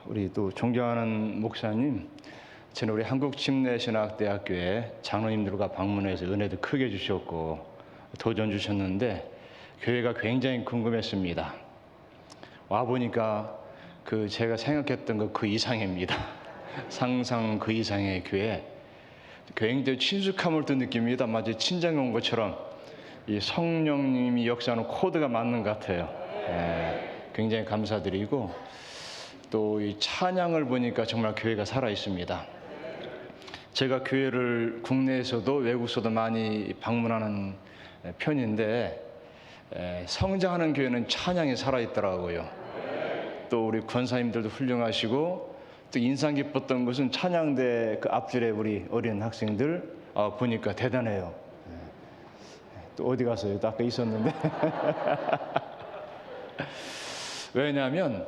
우리 또 존경하는 목사님, 저는 우리 한국침례신학대학교에 장로님들과 방문해서 은혜도 크게 주셨고 도전 주셨는데 교회가 굉장히 궁금했습니다. 와 보니까 제가 생각했던 것 그 이상입니다. 상상 그 이상의 교회. 굉장히 친숙함을 또 느낍니다. 마치 친정에 온 것처럼 이 성령님이 역사하는 코드가 맞는 것 같아요. 굉장히 감사드리고 또 이 찬양을 보니까 정말 교회가 살아 있습니다. 제가 교회를 국내에서도 외국에서도 많이 방문하는 편인데 성장하는 교회는 찬양이 살아 있더라고요. 또 우리 권사님들도 훌륭하시고 또 인상 깊었던 것은 찬양대 그 앞줄에 우리 어린 학생들 보니까 대단해요. 또 어디 갔어요? 또 아까 있었는데. 왜냐하면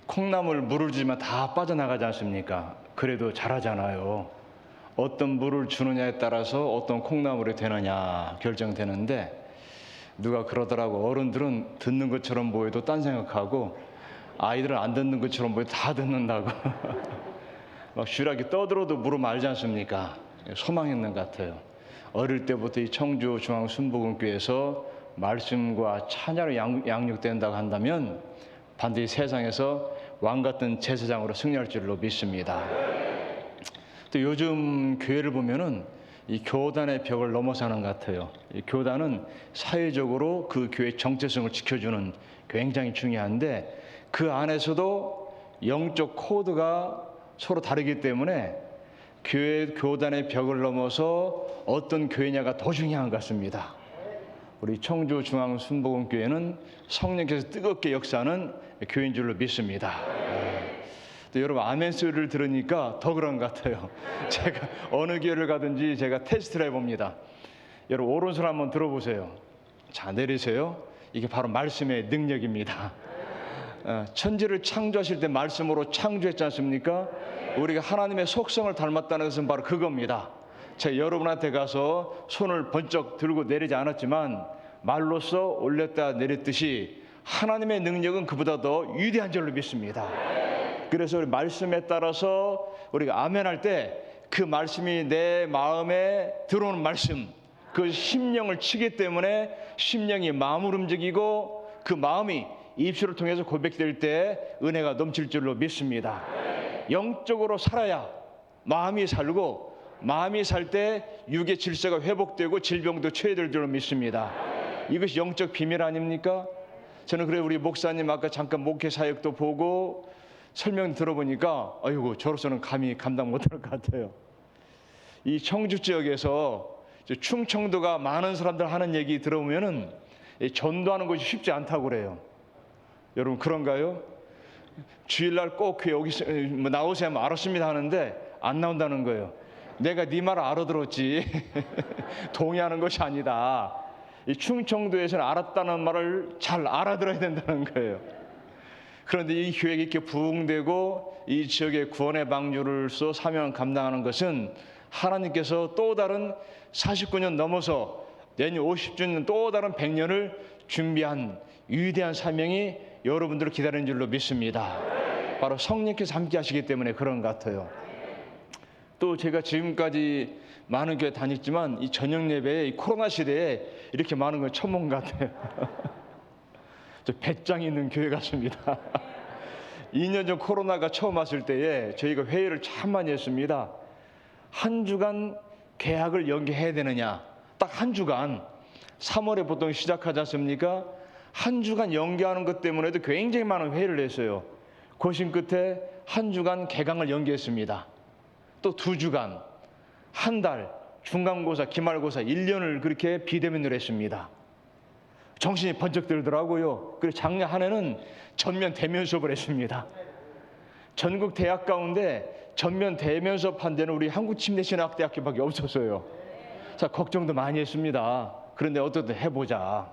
콩나물 물을 주면 다 빠져나가지 않습니까? 그래도 잘하잖아요. 어떤 물을 주느냐에 따라서 어떤 콩나물이 되느냐 결정되는데, 누가 그러더라고. 어른들은 듣는 것처럼 보여도 딴 생각하고 아이들은 안 듣는 것처럼 보여도 다 듣는다고. 막 슈락이 떠들어도 물어 알지 않습니까? 소망 있는 것 같아요. 어릴 때부터 이 청주 중앙순복음교회에서 말씀과 찬양으로 양육된다고 한다면 반드시 세상에서 왕 같은 제사장으로 승리할 줄로 믿습니다. 또 요즘 교회를 보면은 이 교단의 벽을 넘어서는 것 같아요. 이 교단은 사회적으로 그 교회의 정체성을 지켜주는 굉장히 중요한데, 그 안에서도 영적 코드가 서로 다르기 때문에 교단의 벽을 넘어서 어떤 교회냐가 더 중요한 것 같습니다. 우리 청주 중앙순복음교회는 성령께서 뜨겁게 역사하는 교회인 줄로 믿습니다. 또 여러분 아멘 소리를 들으니까 더 그런 것 같아요. 제가 어느 교회를 가든지 제가 테스트를 해봅니다. 여러분 오른손 한번 들어보세요. 자, 내리세요. 이게 바로 말씀의 능력입니다. 천지를 창조하실 때 말씀으로 창조했지 않습니까? 우리가 하나님의 속성을 닮았다는 것은 바로 그겁니다. 제가 여러분한테 가서 손을 번쩍 들고 내리지 않았지만 말로써 올렸다 내렸듯이 하나님의 능력은 그보다 더 위대한 줄로 믿습니다. 그래서 우리 말씀에 따라서 우리가 아멘할 때 그 말씀이 내 마음에 들어오는 말씀, 그 심령을 치기 때문에 심령이 마음을 움직이고 그 마음이 입술을 통해서 고백될 때 은혜가 넘칠 줄로 믿습니다. 영적으로 살아야 마음이 살고, 마음이 살 때 육의 질서가 회복되고 질병도 최해될 줄로 믿습니다. 이것이 영적 비밀 아닙니까? 저는 그래 우리 목사님 아까 잠깐 목회 사역도 보고 설명 들어보니까 아이고 저로서는 감히 감당 못할 것 같아요. 이 청주 지역에서 충청도가 많은 사람들 하는 얘기 들어보면은 전도하는 것이 쉽지 않다고 그래요. 여러분 그런가요? 주일날 꼭 여기 나오세요 하면 알았습니다 하는데 안 나온다는 거예요. 내가 네 말을 알아들었지 동의하는 것이 아니다. 이 충청도에서는 알았다는 말을 잘 알아들어야 된다는 거예요. 그런데 이 교회가 이렇게 부흥되고 이 지역의 구원의 방주로서 사명을 감당하는 것은 하나님께서 또 다른 49년 넘어서 내년 50주년 또 다른 100년을 준비한 위대한 사명이 여러분들을 기다리는 줄로 믿습니다. 바로 성령께서 함께 하시기 때문에 그런 것 같아요. 또 제가 지금까지 많은 교회 다녔지만 이 저녁 예배에 이 코로나 시대에 이렇게 많은 걸 처음 본 것 같아요. 저 배짱 있는 교회 같습니다. 2년 전 코로나가 처음 왔을 때에 저희가 회의를 참 많이 했습니다. 한 주간 계약을 연기해야 되느냐. 딱 한 주간 3월에 보통 시작하지 않습니까? 한 주간 연기하는 것 때문에도 굉장히 많은 회의를 했어요. 고심 끝에 한 주간 개강을 연기했습니다. 또 2주간, 한 달, 중간고사, 기말고사 1년을 그렇게 비대면으로 했습니다. 정신이 번쩍 들더라고요. 그래서 작년 한 해는 전면 대면 수업을 했습니다. 전국 대학 가운데 전면 대면 수업한 데는 우리 한국침례신학대학교밖에 없었어요. 자, 걱정도 많이 했습니다. 그런데 어떻게 해보자.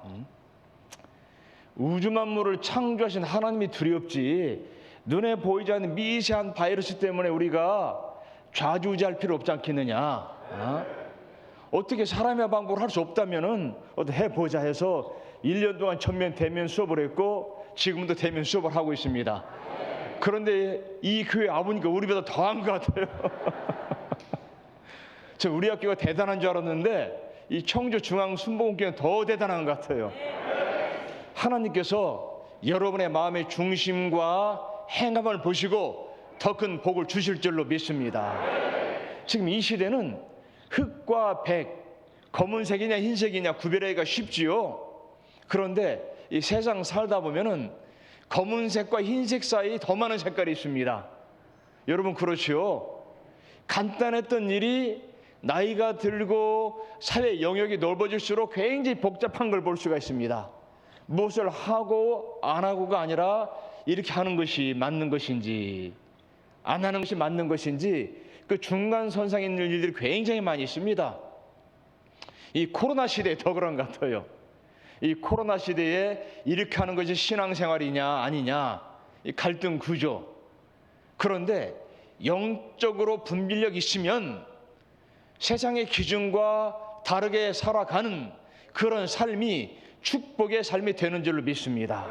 우주 만물을 창조하신 하나님이 두렵지 눈에 보이지 않는 미세한 바이러스 때문에 우리가 좌지우지할 필요 없지 않겠느냐. 어떻게 사람의 방법을 할 수 없다면은 어떻게 해보자 해서 1년 동안 전면 대면 수업을 했고 지금도 대면 수업을 하고 있습니다. 그런데 이 교회 와보니까 우리보다 더한 것 같아요. 저 우리 학교가 대단한 줄 알았는데 이 청주 중앙순복음교회는 더 대단한 것 같아요. 하나님께서 여러분의 마음의 중심과 행함을 보시고 더 큰 복을 주실 줄로 믿습니다. 지금 이 시대는 흑과 백, 검은색이냐 흰색이냐 구별하기가 쉽지요. 그런데 이 세상 살다 보면은 검은색과 흰색 사이 더 많은 색깔이 있습니다. 여러분 그렇지요? 간단했던 일이 나이가 들고 사회 영역이 넓어질수록 굉장히 복잡한 걸 볼 수가 있습니다. 무엇을 하고 안 하고가 아니라 이렇게 하는 것이 맞는 것인지 안 하는 것이 맞는 것인지 그 중간선상에 있는 일들이 굉장히 많이 있습니다. 이 코로나 시대에 더 그런 것 같아요. 이 코로나 시대에 이렇게 하는 것이 신앙생활이냐 아니냐 이 갈등 구조. 그런데 영적으로 분별력이 있으면 세상의 기준과 다르게 살아가는 그런 삶이 축복의 삶이 되는 줄로 믿습니다.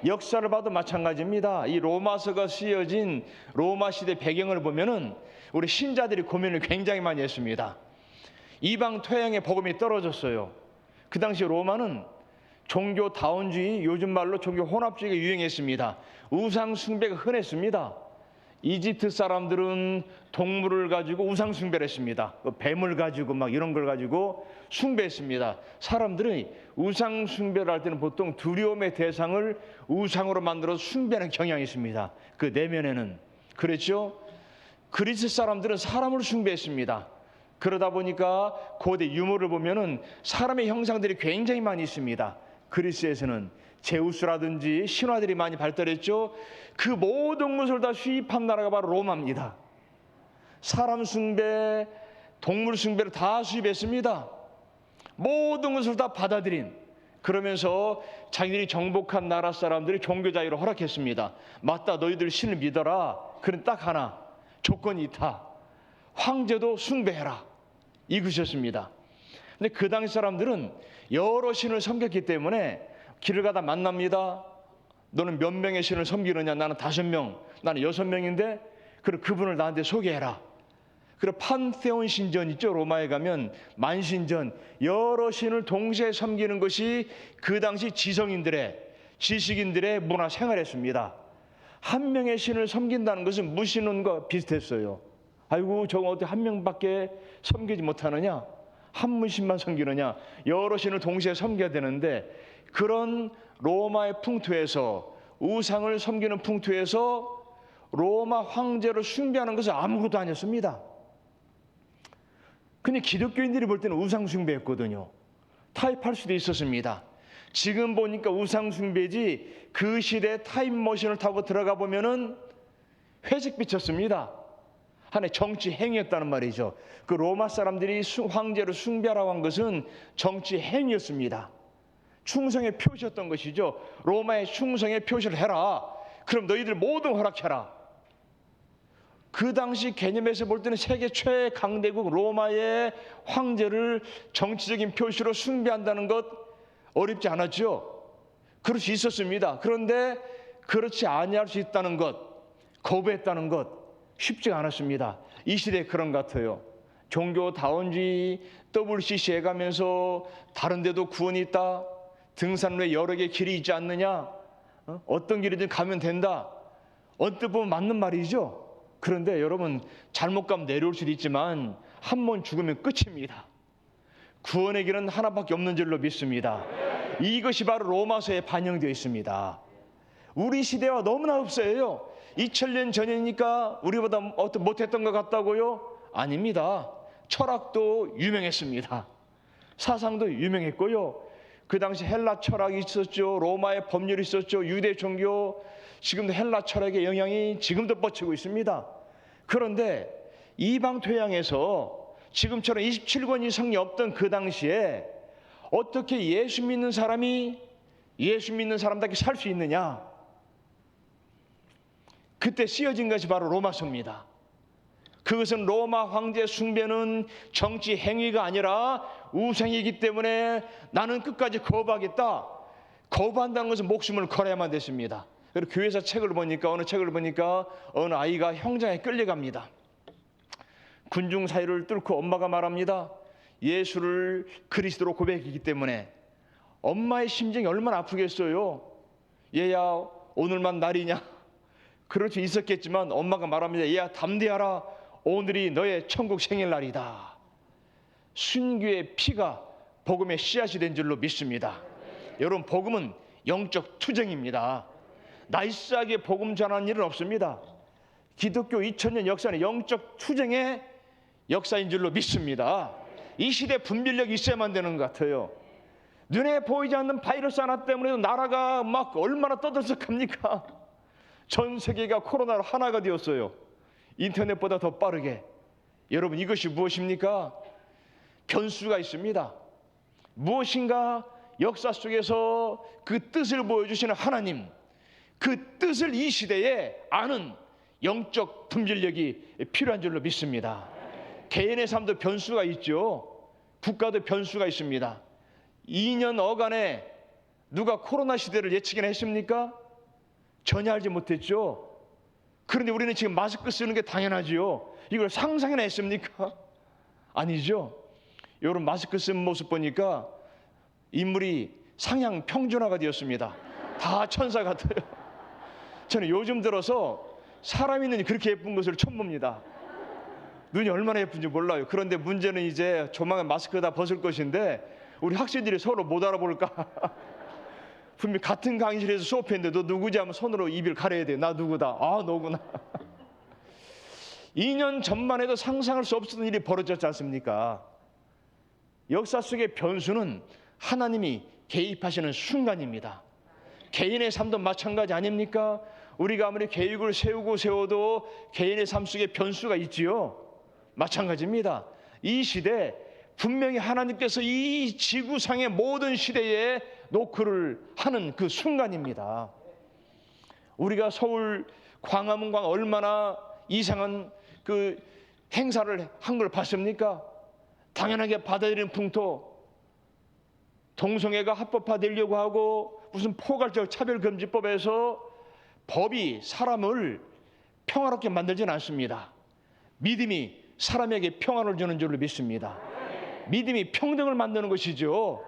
역사를 봐도 마찬가지입니다. 이 로마서가 쓰여진 로마 시대 배경을 보면은 우리 신자들이 고민을 굉장히 많이 했습니다. 이방 토양의 복음이 떨어졌어요. 그 당시 로마는 종교 다원주의, 요즘 말로 종교 혼합주의가 유행했습니다. 우상 숭배가 흔했습니다. 이집트 사람들은 동물을 가지고 우상 숭배를 했습니다. 뱀을 가지고 막 이런 걸 가지고 숭배했습니다. 사람들이 우상 숭배를 할 때는 보통 두려움의 대상을 우상으로 만들어서 숭배하는 경향이 있습니다. 그 내면에는. 그랬죠? 그리스 사람들은 사람을 숭배했습니다. 그러다 보니까 고대 유물을 보면은 사람의 형상들이 굉장히 많이 있습니다. 그리스에서는 제우스라든지 신화들이 많이 발달했죠. 그 모든 것을 다 수입한 나라가 바로 로마입니다. 사람 숭배, 동물 숭배를 다 수입했습니다. 모든 것을 다 받아들인, 그러면서 자기들이 정복한 나라 사람들이 종교 자유를 허락했습니다. 맞다, 너희들 신을 믿어라. 그런 딱 하나, 조건이 있다. 황제도 숭배해라. 이것이었습니다. 근데 그 당시 사람들은 여러 신을 섬겼기 때문에 길을 가다 만납니다. 너는 몇 명의 신을 섬기느냐? 나는 5명, 나는 6명인데 그럼 그분을 나한테 소개해라. 그리고 판테온 신전 있죠? 로마에 가면 만신전, 여러 신을 동시에 섬기는 것이 그 당시 지성인들의, 지식인들의 문화 생활이었습니다. 한 명의 신을 섬긴다는 것은 무신론과 비슷했어요. 아이고 저거 어떻게 한 명밖에 섬기지 못하느냐? 한 분신만 섬기느냐? 여러 신을 동시에 섬겨야 되는데 그런 로마의 풍토에서, 우상을 섬기는 풍토에서 로마 황제를 숭배하는 것은 아무것도 아니었습니다. 근데 기독교인들이 볼 때는 우상 숭배였거든요. 타협할 수도 있었습니다. 지금 보니까 우상 숭배지 그 시대 타임머신을 타고 들어가 보면은 회색빛이었습니다. 하나의 정치 행위였다는 말이죠. 그 로마 사람들이 황제를 숭배하라고 한 것은 정치 행위였습니다. 충성의 표시였던 것이죠. 로마의 충성의 표시를 해라. 그럼 너희들 모두 허락해라. 그 당시 개념에서 볼 때는 세계 최대 강대국 로마의 황제를 정치적인 표시로 숭배한다는 것 어렵지 않았죠. 그럴 수 있었습니다. 그런데 그렇지 아니할 수 있다는 것, 거부했다는 것 쉽지가 않았습니다. 이 시대에 그런 것 같아요. 종교 다원주의, WCC 해가면서 다른 데도 구원이 있다. 등산로에 여러 개의 길이 있지 않느냐. 어떤 길이든 가면 된다. 언뜻 보면 맞는 말이죠. 그런데 여러분 잘못 가면 내려올 수도 있지만 한 번 죽으면 끝입니다. 구원의 길은 하나밖에 없는 줄로 믿습니다. 이것이 바로 로마서에 반영되어 있습니다. 우리 시대와 너무나 흡사해요. 2000년 전이니까 우리보다 못했던 것 같다고요? 아닙니다. 철학도 유명했습니다. 사상도 유명했고요. 그 당시 헬라 철학이 있었죠. 로마의 법률이 있었죠. 유대 종교, 지금도 헬라 철학의 영향이 지금도 뻗치고 있습니다. 그런데 이방 토양에서 지금처럼 27권이 성이 없던 그 당시에 어떻게 예수 믿는 사람이 예수 믿는 사람답게 살 수 있느냐? 그때 쓰여진 것이 바로 로마서입니다. 그것은 로마 황제 숭배는 정치 행위가 아니라 우상이기 때문에 나는 끝까지 거부하겠다. 거부한다는 것은 목숨을 걸어야만 됐습니다. 그리고 교회에서 어느 책을 보니까 어느 아이가 형장에 끌려갑니다. 군중 사이를 뚫고 엄마가 말합니다. 예수를 그리스도로 고백했기 때문에. 엄마의 심정이 얼마나 아프겠어요. 얘야 오늘만 날이냐. 그럴 수 있었겠지만 엄마가 말합니다. 얘야 담대하라. 오늘이 너의 천국 생일날이다. 순교의 피가 복음의 씨앗이 된 줄로 믿습니다. 여러분, 복음은 영적 투쟁입니다. 나이스하게 복음 전하는 일은 없습니다. 기독교 2000년 역사는 영적 투쟁의 역사인 줄로 믿습니다. 이 시대 분별력이 있어야만 되는 것 같아요. 눈에 보이지 않는 바이러스 하나 때문에도 나라가 막 얼마나 떠들썩합니까? 전 세계가 코로나로 하나가 되었어요. 인터넷보다 더 빠르게. 여러분, 이것이 무엇입니까? 변수가 있습니다. 무엇인가 역사 속에서 그 뜻을 보여주시는 하나님, 그 뜻을 이 시대에 아는 영적 분별력이 필요한 줄로 믿습니다. 개인의 삶도 변수가 있죠. 국가도 변수가 있습니다. 2년 어간에 누가 코로나 시대를 예측이나 했습니까? 전혀 알지 못했죠. 그런데 우리는 지금 마스크 쓰는 게 당연하지요. 이걸 상상이나 했습니까? 아니죠. 여러분, 마스크 쓴 모습 보니까 인물이 상향 평준화가 되었습니다. 다 천사 같아요. 저는 요즘 들어서 사람이 눈이 그렇게 예쁜 것을 처음 봅니다. 눈이 얼마나 예쁜지 몰라요. 그런데 문제는 이제 조만간 마스크 다 벗을 것인데 우리 학생들이 서로 못 알아볼까. 분명히 같은 강의실에서 수업했는데 너 누구지 하면 손으로 입을 가려야 돼. 나 누구다. 아, 너구나. 2년 전만 해도 상상할 수 없었던 일이 벌어졌지 않습니까? 역사 속의 변수는 하나님이 개입하시는 순간입니다. 개인의 삶도 마찬가지 아닙니까? 우리가 아무리 계획을 세워도 개인의 삶 속에 변수가 있지요. 마찬가지입니다. 이 시대 분명히 하나님께서 이 지구상의 모든 시대에 노크를 하는 그 순간입니다. 우리가 서울 광화문광 얼마나 이상한 그 행사를 한 걸 봤습니까? 당연하게 받아들이는 풍토, 동성애가 합법화되려고 하고 무슨 포괄적 차별금지법에서 법이 사람을 평화롭게 만들지는 않습니다. 믿음이 사람에게 평안을 주는 줄로 믿습니다. 믿음이 평등을 만드는 것이죠.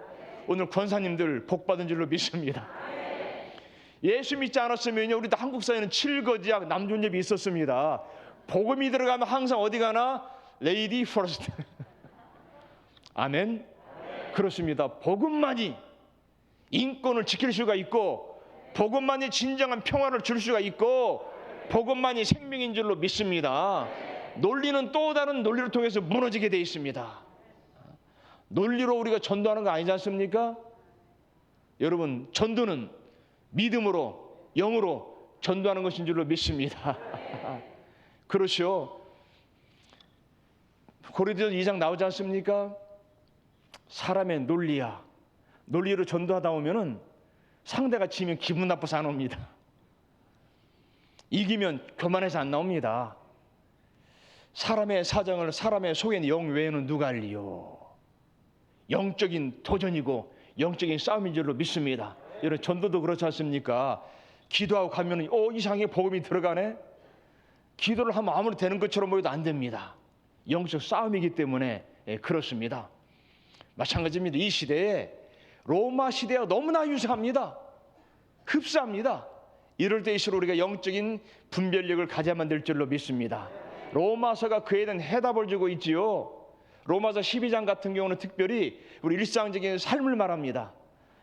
오늘 권사님들 복 받은 줄로 믿습니다. 예수 믿지 않았으면요, 우리도 한국 사회는 칠거지약 남존엽이 있었습니다. 복음이 들어가면 항상 어디 가나 레이디 퍼스트. 아멘. 그렇습니다. 복음만이 인권을 지킬 수가 있고, 복음만이 진정한 평화를 줄 수가 있고, 복음만이 생명인 줄로 믿습니다. 논리는 또 다른 논리를 통해서 무너지게 돼 있습니다. 논리로 우리가 전도하는 거 아니지 않습니까? 여러분, 전도는 믿음으로, 영으로 전도하는 것인 줄로 믿습니다. 그렇죠. 고린도전서 2장 나오지 않습니까? 사람의 논리야. 논리로 전도하다 오면은 상대가 지면 기분 나빠서 안 옵니다. 이기면 교만해서 안 나옵니다. 사람의 사정을 사람의 속에는 영 외에는 누가 알리요. 영적인 도전이고 영적인 싸움인 줄로 믿습니다. 여러분, 전도도 그렇지 않습니까? 기도하고 가면 이상하게 복음이 들어가네. 기도를 하면 아무리 되는 것처럼 보여도 안 됩니다. 영적 싸움이기 때문에 그렇습니다. 마찬가지입니다. 이 시대에 로마 시대와 너무나 유사합니다. 흡사합니다. 이럴 때일수록 우리가 영적인 분별력을 가져야만 될 줄로 믿습니다. 로마서가 그에 대한 해답을 주고 있지요. 로마서 12장 같은 경우는 특별히 우리 일상적인 삶을 말합니다.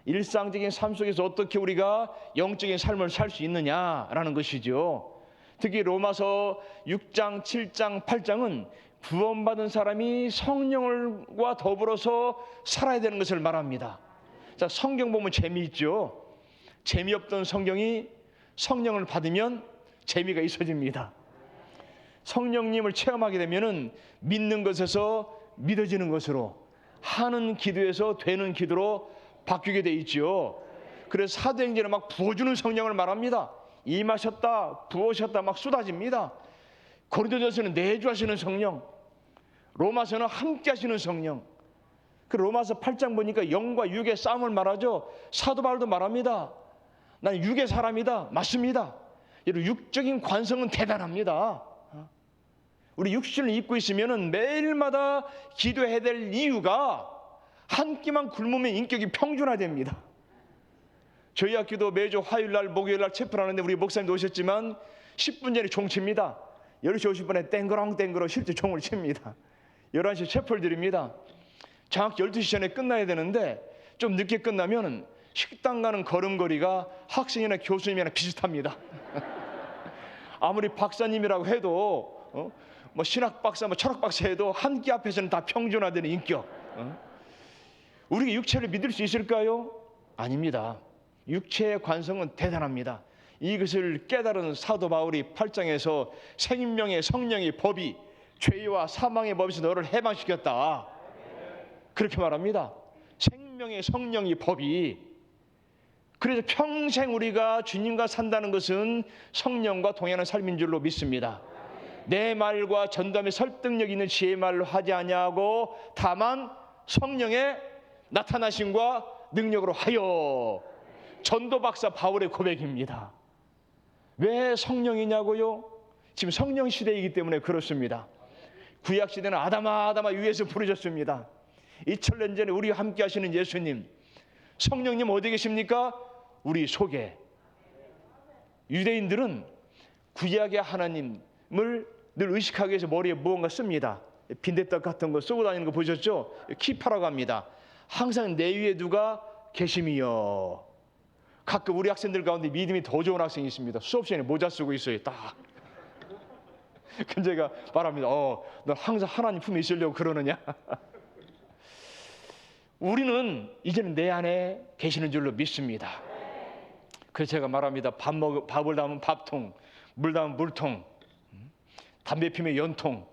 일상적인 삶 속에서 어떻게 우리가 영적인 삶을 살 수 있느냐라는 것이죠. 특히 로마서 6장, 7장, 8장은 구원받은 사람이 성령과 더불어서 살아야 되는 것을 말합니다. 자, 성경 보면 재미있죠. 재미없던 성경이 성령을 받으면 재미가 있어집니다. 성령님을 체험하게 되면은 믿는 것에서 믿어지는 것으로, 하는 기도에서 되는 기도로 바뀌게 돼 있죠. 그래서 사도행전에 막 부어주는 성령을 말합니다. 임하셨다, 부으셨다 막 쏟아집니다. 고린도전서는 내주하시는 성령, 로마서는 함께 하시는 성령. 그 로마서 8장 보니까 영과 육의 싸움을 말하죠. 사도 바울도 말합니다. 나는 육의 사람이다. 맞습니다. 여러분, 육적인 관성은 대단합니다. 우리 육신을 입고 있으면 매일마다 기도해야 될 이유가 한 끼만 굶으면 인격이 평준화됩니다. 저희 학교도 매주 화요일날 목요일날 체프를 하는데 우리 목사님도 오셨지만 10분 전에 종 칩니다. 10시 50분에 땡그렁 실제 종을 칩니다. 11시에 체프를 드립니다. 정확히 12시 전에 끝나야 되는데 좀 늦게 끝나면 식당 가는 걸음걸이가 학생이나 교수님이나 비슷합니다. 아무리 박사님이라고 해도 뭐 신학 박사, 뭐 철학 박사 해도 한 끼 앞에서는 다 평준화되는 인격. 우리가 육체를 믿을 수 있을까요? 아닙니다. 육체의 관성은 대단합니다. 이것을 깨달은 사도 바울이 8장에서 생명의 성령의 법이 죄와 사망의 법에서 너를 해방시켰다. 그렇게 말합니다. 생명의 성령의 법이. 그래서 평생 우리가 주님과 산다는 것은 성령과 동행하는 삶인 줄로 믿습니다. 내 말과 전담의 설득력 있는 지혜의 말로 하지 아니하고 다만 성령의 나타나심과 능력으로 하여. 전도 박사 바울의 고백입니다. 왜 성령이냐고요? 지금 성령 시대이기 때문에 그렇습니다. 구약 시대는 아담아 위에서 부르셨습니다. 2000년 전에 우리와 함께 하시는 예수님, 성령님 어디 계십니까? 우리 속에. 유대인들은 구약의 하나님을 늘 의식하기 위해서 머리에 무언가 씁니다. 빈대떡 같은 거 쓰고 다니는 거 보셨죠? 키파라고 합니다. 항상 내 위에 누가 계심이여. 가끔 우리 학생들 가운데 믿음이 더 좋은 학생이 있습니다. 수업 시간에 모자 쓰고 있어요. 딱. 그럼 제가 말합니다. 너 항상 하나님 품에 있으려고 그러느냐? 우리는 이제는 내 안에 계시는 줄로 믿습니다. 그래서 제가 말합니다. 밥을 담은 밥통, 물 담은 물통, 담배 피면 연통.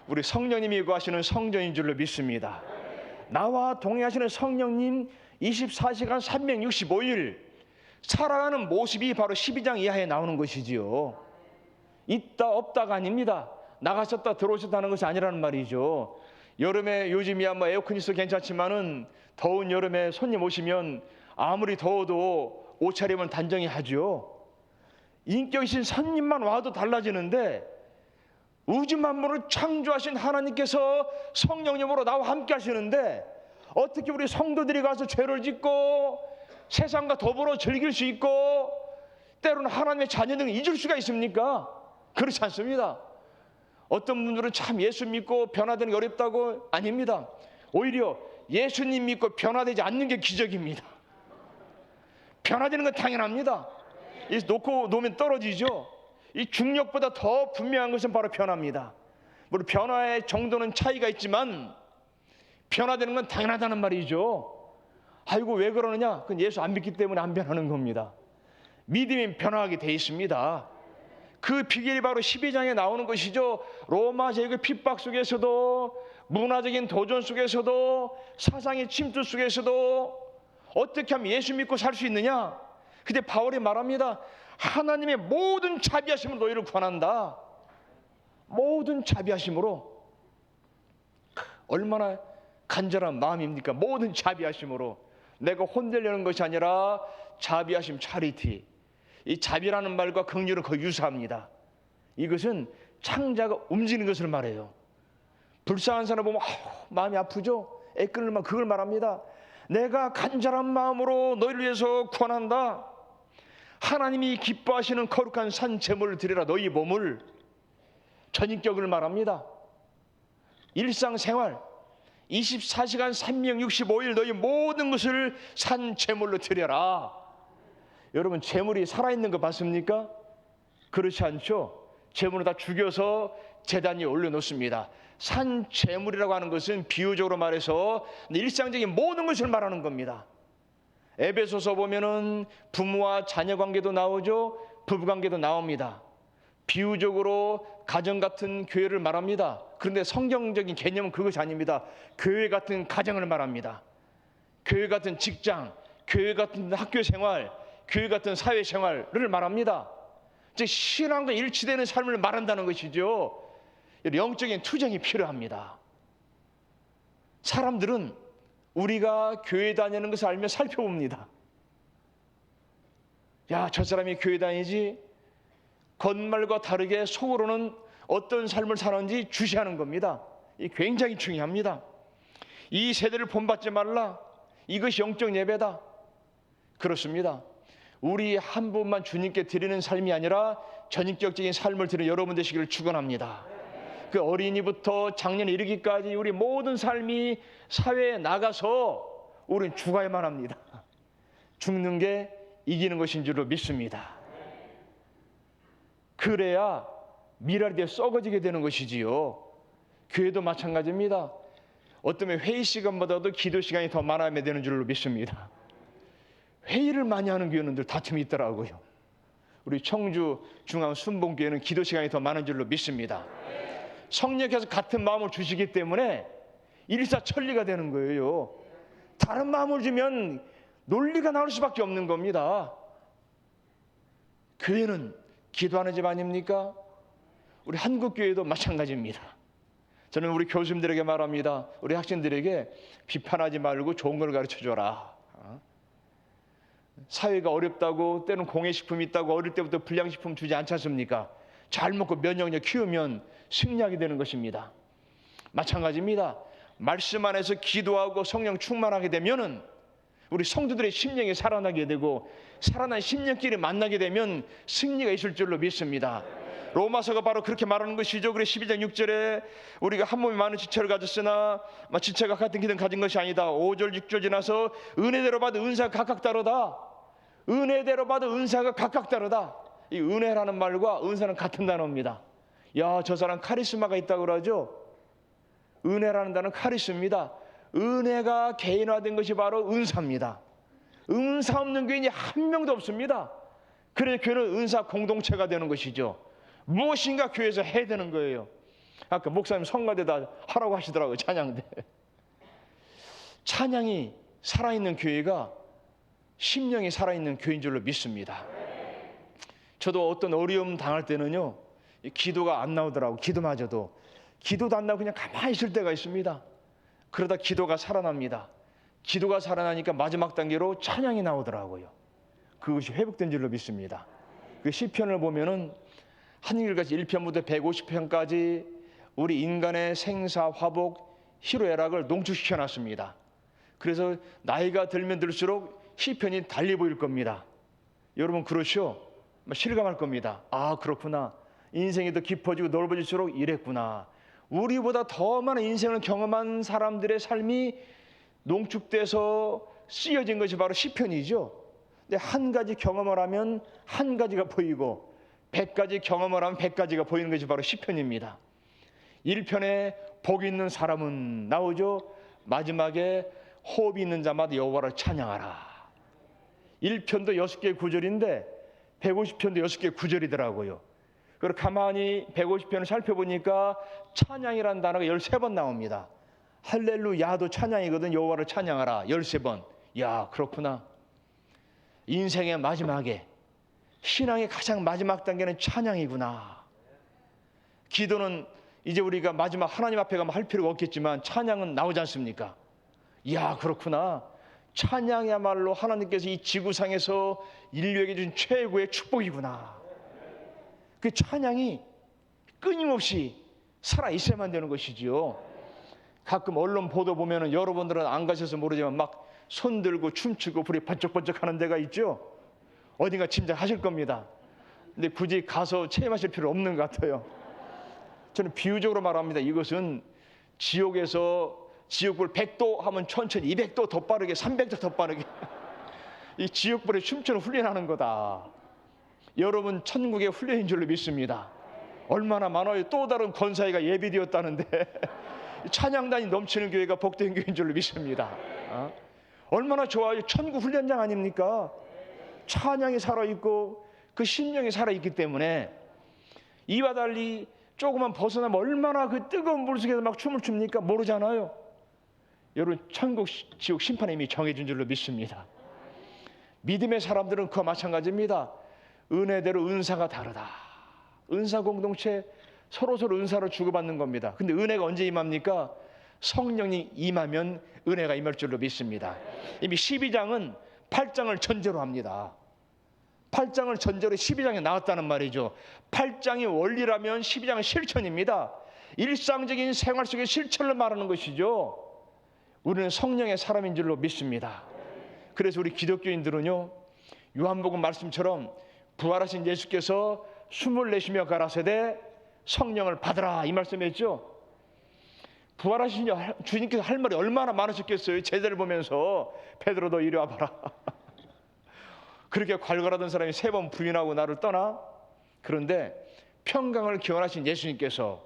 우리 성령님이 구하시는 성전인 줄로 믿습니다. 나와 동행하시는 성령님 24시간 365일 살아가는 모습이 바로 12장 이하에 나오는 것이지요. 있다 없다가 아닙니다. 나가셨다 들어오셨다 하는 것이 아니라는 말이죠. 여름에 요즘이야 뭐 에어컨 있어 괜찮지만은 더운 여름에 손님 오시면 아무리 더워도 옷차림은 단정히 하죠. 인격이신 손님만 와도 달라지는데 우주 만물을 창조하신 하나님께서 성령님으로 나와 함께 하시는데 어떻게 우리 성도들이 가서 죄를 짓고 세상과 더불어 즐길 수 있고 때로는 하나님의 자녀들을 잊을 수가 있습니까? 그렇지 않습니다. 어떤 분들은 참 예수 믿고 변화되는 게 어렵다고. 아닙니다. 오히려 예수님 믿고 변화되지 않는 게 기적입니다. 변화되는 건 당연합니다. 놓고 놓으면 떨어지죠. 이 중력보다 더 분명한 것은 바로 변화입니다. 물론 변화의 정도는 차이가 있지만 변화되는 건 당연하다는 말이죠. 아이고 왜 그러느냐? 그건 예수 안 믿기 때문에 안 변하는 겁니다. 믿음이 변화하게 돼 있습니다. 그 비결이 바로 12장에 나오는 것이죠. 로마 제국의 핍박 속에서도 문화적인 도전 속에서도 사상의 침투 속에서도 어떻게 하면 예수 믿고 살 수 있느냐? 근데 바울이 말합니다. 하나님의 모든 자비하심으로 너희를 구원한다. 모든 자비하심으로. 얼마나 간절한 마음입니까? 모든 자비하심으로. 내가 혼내려는 것이 아니라 자비하심, 차리티. 이 자비라는 말과 긍휼은 거의 유사합니다. 이것은 창자가 움직이는 것을 말해요. 불쌍한 사람 보면 마음이 아프죠? 애끓는 말 그걸 말합니다. 내가 간절한 마음으로 너희를 위해서 구원한다. 하나님이 기뻐하시는 거룩한 산 제물을 드리라. 너희 몸을. 전인격을 말합니다. 일상생활 24시간 365일 너희 모든 것을 산 제물로 드려라. 여러분 제물이 살아있는 거 봤습니까? 그렇지 않죠? 제물을 다 죽여서 제단에 올려놓습니다. 산 제물이라고 하는 것은 비유적으로 말해서 일상적인 모든 것을 말하는 겁니다. 에베소서 보면은 부모와 자녀 관계도 나오죠. 부부 관계도 나옵니다. 비유적으로 가정 같은 교회를 말합니다. 그런데 성경적인 개념은 그것이 아닙니다. 교회 같은 가정을 말합니다. 교회 같은 직장, 교회 같은 학교 생활, 교회 같은 사회 생활을 말합니다. 즉 신앙과 일치되는 삶을 말한다는 것이죠. 영적인 투쟁이 필요합니다. 사람들은 우리가 교회 다니는 것을 알면 살펴봅니다. 야, 저 사람이 교회 다니지? 겉말과 다르게 속으로는 어떤 삶을 사는지 주시하는 겁니다. 이 굉장히 중요합니다. 이 세대를 본받지 말라. 이것이 영적 예배다. 그렇습니다. 우리 한 분만 주님께 드리는 삶이 아니라 전인격적인 삶을 드리는 여러분 되시기를 축원합니다. 그 어린이부터 장년에 이르기까지 우리 모든 삶이 사회에 나가서 우리는 죽어야만 합니다. 죽는 게 이기는 것인 줄로 믿습니다. 그래야 미랄이 되어 썩어지게 되는 것이지요. 교회도 마찬가지입니다. 어쩌면 회의 시간보다도 기도 시간이 더 많아야 되는 줄로 믿습니다. 회의를 많이 하는 교회는 늘 다툼이 있더라고요. 우리 청주 중앙순복교회는 기도 시간이 더 많은 줄로 믿습니다. 성령께서 같은 마음을 주시기 때문에 일사천리가 되는 거예요. 다른 마음을 주면 논리가 나올 수밖에 없는 겁니다. 교회는 기도하는 집 아닙니까? 우리 한국교회도 마찬가지입니다. 저는 우리 교수님들에게 말합니다. 우리 학생들에게 비판하지 말고 좋은 걸 가르쳐줘라. 사회가 어렵다고 때는 공해식품이 있다고 어릴 때부터 불량식품 주지 않지 않습니까? 잘 먹고 면역력 키우면 승리하게 되는 것입니다. 마찬가지입니다. 말씀 안에서 기도하고 성령 충만하게 되면은 우리 성도들의 심령이 살아나게 되고 살아난 심령끼리 만나게 되면 승리가 있을 줄로 믿습니다. 로마서가 바로 그렇게 말하는 것이죠. 그래 12장 6절에 우리가 한 몸에 많은 지체를 가졌으나 지체가 같은 기능 가진 것이 아니다. 5절 6절 지나서 은혜대로 받은 은사가 각각 다르다. 은혜대로 받은 은사가 각각 다르다. 이 은혜라는 말과 은사는 같은 단어입니다. 야, 저 사람 카리스마가 있다고 그러죠. 은혜라는 단어는 카리스마입니다. 은혜가 개인화된 것이 바로 은사입니다. 은사 없는 교인이 한 명도 없습니다. 그래서 교회는 은사 공동체가 되는 것이죠. 무엇인가 교회에서 해야 되는 거예요. 아까 목사님 성가대다 하라고 하시더라고요. 찬양대. 찬양이 살아있는 교회가 심령이 살아있는 교회인 줄로 믿습니다. 저도 어떤 어려움 당할 때는요, 기도가 안 나오더라고요. 기도마저도. 기도도 안 나오고 그냥 가만히 있을 때가 있습니다. 그러다 기도가 살아납니다. 기도가 살아나니까 마지막 단계로 찬양이 나오더라고요. 그것이 회복된 줄로 믿습니다. 그 시편을 보면은 한일같이 1편부터 150편까지 우리 인간의 생사, 화복, 희로애락을 농축시켜 놨습니다. 그래서 나이가 들면 들수록 시편이 달리 보일 겁니다. 여러분 그렇죠? 실감할 겁니다. 아, 그렇구나. 인생이 더 깊어지고 넓어질수록 이랬구나. 우리보다 더 많은 인생을 경험한 사람들의 삶이 농축돼서 쓰여진 것이 바로 시편이죠. 근데 한 가지 경험을 하면 한 가지가 보이고 100가지 경험을 하면 100가지가 보이는 것이 바로 시편입니다. 1편에 복 있는 사람은 나오죠. 마지막에 호흡이 있는 자마다 여호와를 찬양하라. 1편도 6개의 구절인데 150편도 6개의 구절이더라고요. 그리고 가만히 150편을 살펴보니까 찬양이라는 단어가 13번 나옵니다. 할렐루야도 찬양이거든. 여호와를 찬양하라 13번. 야, 그렇구나. 인생의 마지막에 신앙의 가장 마지막 단계는 찬양이구나. 기도는 이제 우리가 마지막 하나님 앞에 가면 할 필요가 없겠지만 찬양은 나오지 않습니까? 야, 그렇구나. 찬양이야말로 하나님께서 이 지구상에서 인류에게 준 최고의 축복이구나. 그 찬양이 끊임없이 살아있어야만 되는 것이지요. 가끔 언론 보도 보면은 여러분들은 안 가셔서 모르지만 막 손들고 춤추고 불이 번쩍번쩍 하는 데가 있죠. 어딘가 짐작하실 겁니다. 근데 굳이 가서 체험하실 필요 없는 것 같아요. 저는 비유적으로 말합니다. 이것은 지옥에서 지옥불 100도 하면 천천히 200도 더 빠르게 300도 더 빠르게 이 지옥불에 춤추는 훈련하는 거다. 여러분 천국의 훈련인 줄로 믿습니다. 얼마나 많아요. 또 다른 권사회가 예비되었다는데 찬양단이 넘치는 교회가 복된 교회인 줄로 믿습니다. 얼마나 좋아요. 천국 훈련장 아닙니까? 찬양이 살아있고 그 심령이 살아있기 때문에 이와 달리 조금만 벗어나면 얼마나 그 뜨거운 물속에서 막 춤을 춥니까? 모르잖아요. 여러분 천국 지옥 심판이 이미 정해진 줄로 믿습니다. 믿음의 사람들은 그와 마찬가지입니다. 은혜대로 은사가 다르다. 은사 공동체 서로 은사를 주고받는 겁니다. 근데 은혜가 언제 임합니까? 성령이 임하면 은혜가 임할 줄로 믿습니다. 이미 12장은 8장을 전제로 합니다. 8장을 전제로 12장에 나왔다는 말이죠. 8장이 원리라면 12장은 실천입니다. 일상적인 생활 속의 실천을 말하는 것이죠. 우리는 성령의 사람인 줄로 믿습니다. 그래서 우리 기독교인들은요, 요한복음 말씀처럼 부활하신 예수께서 숨을 내쉬며 가라사대 성령을 받으라 이 말씀했죠. 부활하신 주님께서 할 말이 얼마나 많으셨겠어요. 제자를 보면서 베드로 너 이리 와봐라. 그렇게 괄괄하던 사람이 3번 부인하고 나를 떠나. 그런데 평강을 기원하신 예수님께서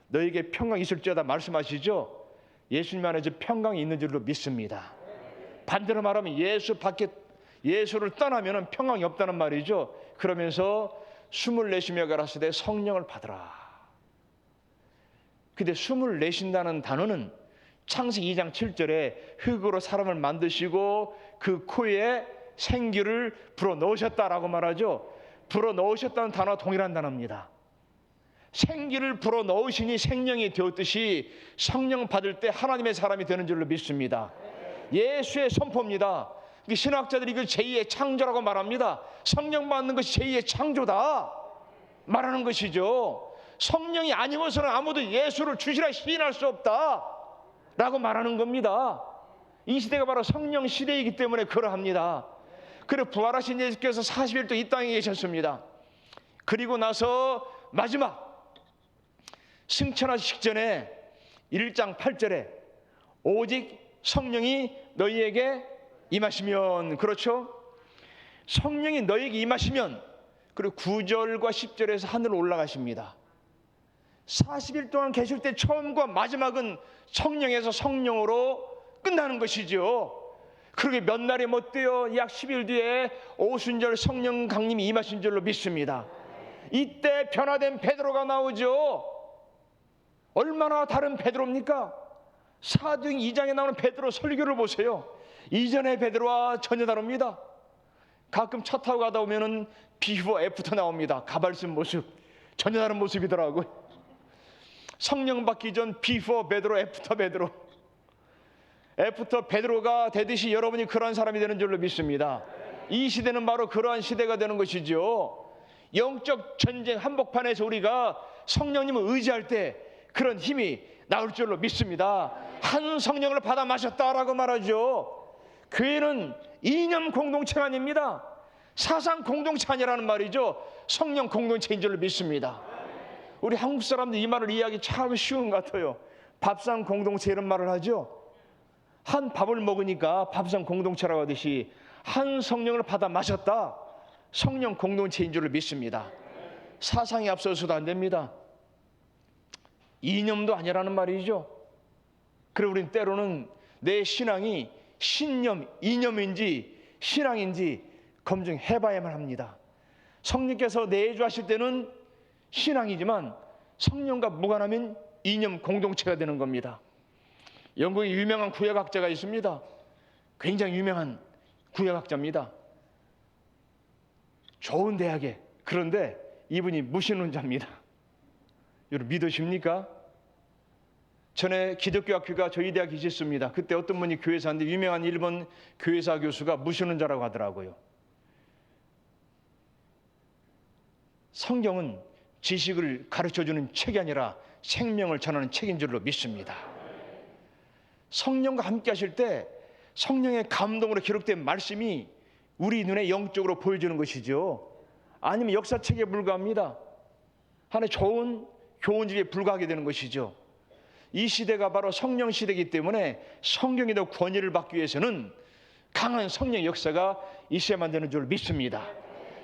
너에게 평강이 있을지어다 말씀하시죠. 예수님 안에 저 평강이 있는 줄로 믿습니다. 반대로 말하면 예수를 떠나면 평강이 없다는 말이죠. 그러면서 숨을 내쉬며 가라사대 성령을 받으라. 근데 숨을 내쉰다는 단어는 창세기 2장 7절에 흙으로 사람을 만드시고 그 코에 생기를 불어넣으셨다라고 말하죠. 불어넣으셨다는 단어와 동일한 단어입니다. 생기를 불어넣으시니 생명이 되었듯이 성령 받을 때 하나님의 사람이 되는 줄로 믿습니다. 예수의 선포입니다. 신학자들이 이걸 제2의 창조라고 말합니다. 성령 받는 것이 제2의 창조다 말하는 것이죠. 성령이 아니고서는 아무도 예수를 주시라 시인할 수 없다 라고 말하는 겁니다. 이 시대가 바로 성령 시대이기 때문에 그러합니다. 그래 부활하신 예수께서 40일 동안 이 땅에 계셨습니다. 그리고 나서 마지막 승천하시기 전에 1장 8절에 오직 성령이 너희에게 임하시면, 그렇죠? 성령이 너희에게 임하시면, 그리고 9절과 10절에서 하늘로 올라가십니다. 40일 동안 계실 때 처음과 마지막은 성령에서 성령으로 끝나는 것이죠. 그렇게 몇 날이 못 되어 약 10일 뒤에 오순절 성령 강림이 임하신 줄로 믿습니다. 이때 변화된 베드로가 나오죠. 얼마나 다른 베드로입니까? 사도행 2장에 나오는 베드로 설교를 보세요. 이전의 베드로와 전혀 다릅니다. 가끔 차 타고 가다 보면은 비포 애프터 나옵니다. 가발 쓴 모습 전혀 다른 모습이더라고요. 성령 받기 전 비포 베드로, 애프터 베드로. 애프터 베드로가 되듯이 여러분이 그러한 사람이 되는 줄로 믿습니다. 이 시대는 바로 그러한 시대가 되는 것이죠. 영적 전쟁 한복판에서 우리가 성령님을 의지할 때 그런 힘이 나올 줄로 믿습니다. 한 성령을 받아 마셨다라고 말하죠. 교회는 이념 공동체가 아닙니다. 사상 공동체 아니라는 말이죠. 성령 공동체인 줄로 믿습니다. 우리 한국 사람들 이 말을 이해하기 참 쉬운 것 같아요. 밥상 공동체 이런 말을 하죠. 한 밥을 먹으니까 밥상 공동체라고 하듯이 한 성령을 받아 마셨다. 성령 공동체인 줄을 믿습니다. 사상이 앞서서도 안 됩니다. 이념도 아니라는 말이죠. 그리고 우리는 때로는 내 신앙이 신념, 이념인지 신앙인지 검증해봐야만 합니다. 성령께서 내주하실 때는 신앙이지만 성령과 무관하면 이념 공동체가 되는 겁니다. 영국에 유명한 구약학자가 있습니다. 굉장히 유명한 구약학자입니다. 좋은 대학에. 그런데 이분이 무신론자입니다. 여러분 믿으십니까? 전에 기독교 학교가 저희 대학에 있었습니다. 그때 어떤 분이 교회에서 하는데 유명한 일본 교회사 교수가 무신론자라고 하더라고요. 성경은 지식을 가르쳐주는 책이 아니라 생명을 전하는 책인 줄로 믿습니다. 성령과 함께 하실 때 성령의 감동으로 기록된 말씀이 우리 눈에 영적으로 보여주는 것이죠. 아니면 역사책에 불과합니다. 하나의 좋은 교훈집에 불과하게 되는 것이죠. 이 시대가 바로 성령 시대이기 때문에 성경에 더 권위를 받기 위해서는 강한 성령 역사가 있어야만 되는 줄 믿습니다.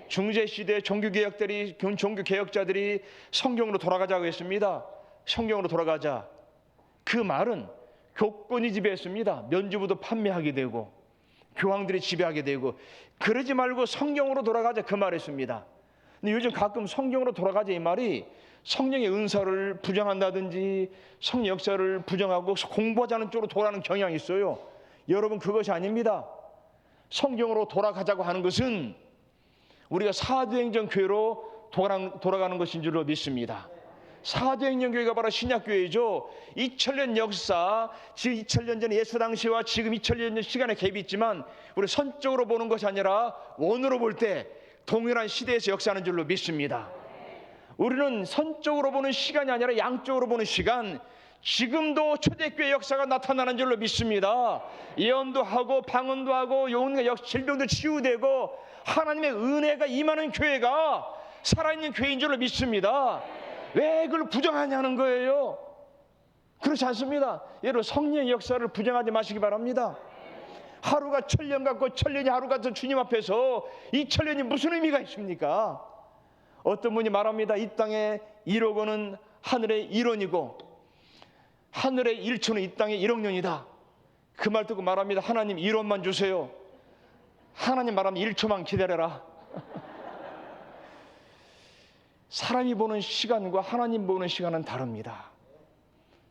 중세시대 종교개혁자들이 성경으로 돌아가자고 했습니다. 성경으로 돌아가자. 그 말은 교권이 지배했습니다. 면죄부도 판매하게 되고 교황들이 지배하게 되고, 그러지 말고 성경으로 돌아가자 그 말했습니다. 근데 요즘 가끔 성경으로 돌아가자 이 말이 성령의 은사를 부정한다든지 성령 역사를 부정하고 공부하자는 쪽으로 돌아가는 경향이 있어요. 여러분 그것이 아닙니다. 성경으로 돌아가자고 하는 것은 우리가 사도행전 교회로 돌아가는 것인 줄로 믿습니다. 사도행전 교회가 바로 신약교회죠. 2000년 역사, 지금 2000년 전 예수 당시와 지금 2000년 전 시간의 갭이 있지만 우리 선적으로 보는 것이 아니라 원으로 볼 때 동일한 시대에서 역사하는 줄로 믿습니다. 우리는 선적으로 보는 시간이 아니라 양적으로 보는 시간, 지금도 초대교회 역사가 나타나는 줄로 믿습니다. 예언도 하고 방언도 하고 영혼과 질병도 치유되고 하나님의 은혜가 임하는 교회가 살아있는 교회인 줄로 믿습니다. 왜 그걸 부정하냐는 거예요. 그렇지 않습니다. 여러분, 성령의 역사를 부정하지 마시기 바랍니다. 하루가 1000년 같고 1000년이 하루 같은 주님 앞에서 이 1000년이 무슨 의미가 있습니까? 어떤 분이 말합니다. 이 땅의 1억 원은 하늘의 1원이고 하늘의 1초는 이 땅의 1억 년이다. 그 말 듣고 말합니다. 하나님 1원만 주세요. 하나님 말하면 1초만 기다려라. 사람이 보는 시간과 하나님 보는 시간은 다릅니다.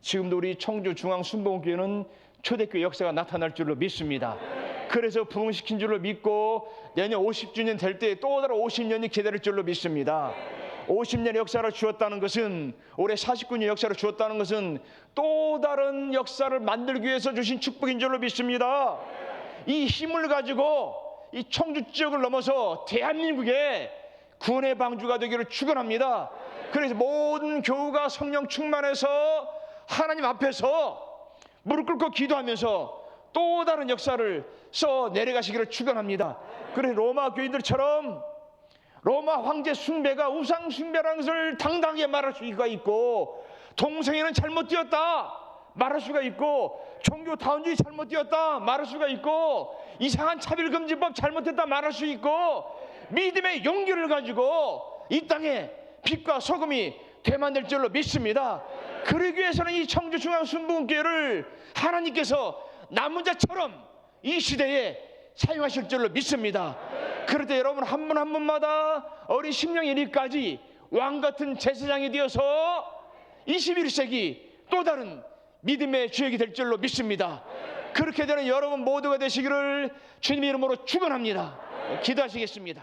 지금도 우리 청주 중앙순복음교회는 초대교회 역사가 나타날 줄로 믿습니다. 그래서 부흥시킨 줄로 믿고 내년 50주년 될 때 또 다른 50년이 기다릴 줄로 믿습니다. 50년의 역사를 주었다는 것은, 올해 49년 역사를 주었다는 것은 또 다른 역사를 만들기 위해서 주신 축복인 줄로 믿습니다. 이 힘을 가지고 이 청주 지역을 넘어서 대한민국의 구원의 방주가 되기를 축원합니다. 그래서 모든 교우가 성령 충만해서 하나님 앞에서 무릎 꿇고 기도하면서 또 다른 역사를 써 내려가시기를 축원합니다. 그래서 로마 교인들처럼 로마 황제 숭배가 우상 숭배라는 것을 당당하게 말할 수가 있고, 동성애는 잘못되었다 말할 수가 있고, 종교 다운주의 잘못되었다 말할 수가 있고, 이상한 차별금지법 잘못했다 말할 수 있고, 믿음의 용기를 가지고 이 땅에 빛과 소금이 되만들 줄로 믿습니다. 그러기 위해서는 이 청주중앙순복음교회를 하나님께서 남은 자처럼 이 시대에 사용하실 줄로 믿습니다. 그럴 때 여러분 한 분 한 분마다 어린 심령 1위까지 왕같은 제사장이 되어서 21세기 또 다른 믿음의 주역이 될 줄로 믿습니다. 그렇게 되는 여러분 모두가 되시기를 주님의 이름으로 축원합니다. 기도하시겠습니다.